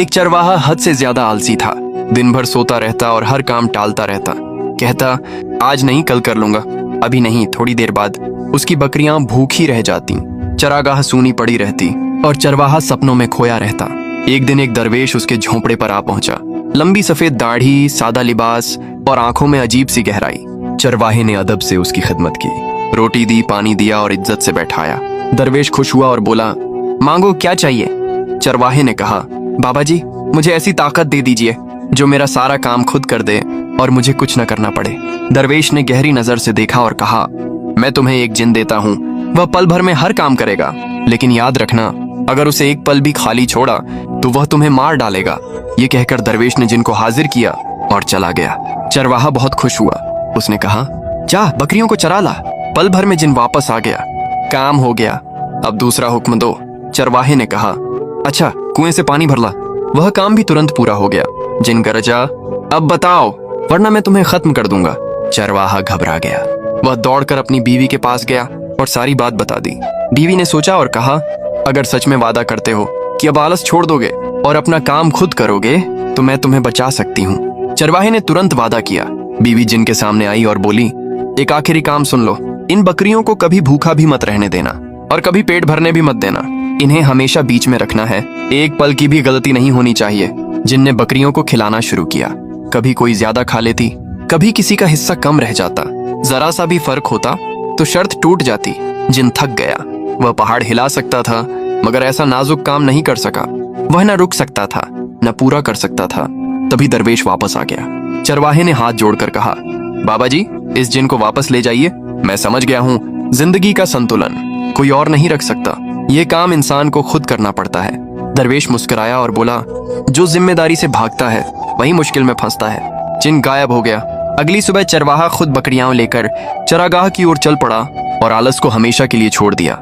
एक चरवाहा हद से ज्यादा आलसी था। दिन भर सोता रहता और हर काम टालता रहता। कहता, आज नहीं, कल कर लूंगा, अभी नहीं, थोड़ी देर बाद। उसकी बकरियां भूखी रह जाती, चरागाह सूनी पड़ी रहती और चरवाहा सपनों में खोया रहता। एक दिन एक दरवेश उसके झोंपड़े पर आ पहुंचा। लंबी सफेद दाढ़ी, सादा लिबास और आंखों में अजीब सी गहराई। चरवाहे ने अदब से उसकी खिदमत की, रोटी दी, पानी दिया और इज्जत से बैठाया। दरवेश खुश हुआ और बोला, मांगो, क्या चाहिए? चरवाहे ने कहा, बाबा जी, मुझे ऐसी ताकत दे दीजिए जो मेरा सारा काम खुद कर दे और मुझे कुछ न करना पड़े। दरवेश ने गहरी नजर से देखा और कहा, मैं तुम्हें एक जिन देता हूँ, वह पल भर में हर काम करेगा, लेकिन याद रखना, अगर उसे एक पल भी खाली छोड़ा तो वह तुम्हें मार डालेगा। ये कहकर दरवेश ने जिन को हाजिर किया और चला गया। चरवाहा बहुत खुश हुआ। उसने कहा, जा बकरियों को चरा ला। पल भर में जिन वापस आ गया। काम हो गया, अब दूसरा हुक्म दो। चरवाहे ने कहा, अच्छा, कुएं से पानी भर ला। वह काम भी तुरंत पूरा हो गया। जिन गरजा, अब बताओ, वरना मैं तुम्हें खत्म कर दूंगा। चरवाहा घबरा गया। वह दौड़कर अपनी बीवी के पास गया और सारी बात बता दी। बीवी ने सोचा और कहा, अगर सच में वादा करते हो कि अब आलस छोड़ दोगे और अपना काम खुद करोगे तो मैं तुम्हें बचा सकती हूँ। चरवाहे ने तुरंत वादा किया। बीवी जिन के सामने आई और बोली, एक आखिरी काम सुन लो, इन बकरियों को कभी भूखा भी मत रहने देना और कभी पेट भरने भी मत देना। इन्हें हमेशा बीच में रखना है, एक पल की भी गलती नहीं होनी चाहिए। जिन ने बकरियों को खिलाना शुरू किया। कभी कोई ज्यादा खा लेती, कभी किसी का हिस्सा कम रह जाता। जरा सा भी फर्क होता तो शर्त टूट जाती। जिन थक गया। वह पहाड़ हिला सकता था, मगर ऐसा नाजुक काम नहीं कर सका। वह न रुक सकता था, न पूरा कर सकता था। तभी दरवेश वापस आ गया। चरवाहे ने हाथ जोड़कर कहा, बाबा जी, इस जिन को वापस ले जाइए। मैं समझ गया हूँ, जिंदगी का संतुलन कोई और नहीं रख सकता। ये काम इंसान को खुद करना पड़ता है। दरवेश मुस्कुराया और बोला, जो जिम्मेदारी से भागता है वही मुश्किल में फंसता है। जिन गायब हो गया। अगली सुबह चरवाहा खुद बकरियां लेकर चरागाह की ओर चल पड़ा और आलस को हमेशा के लिए छोड़ दिया।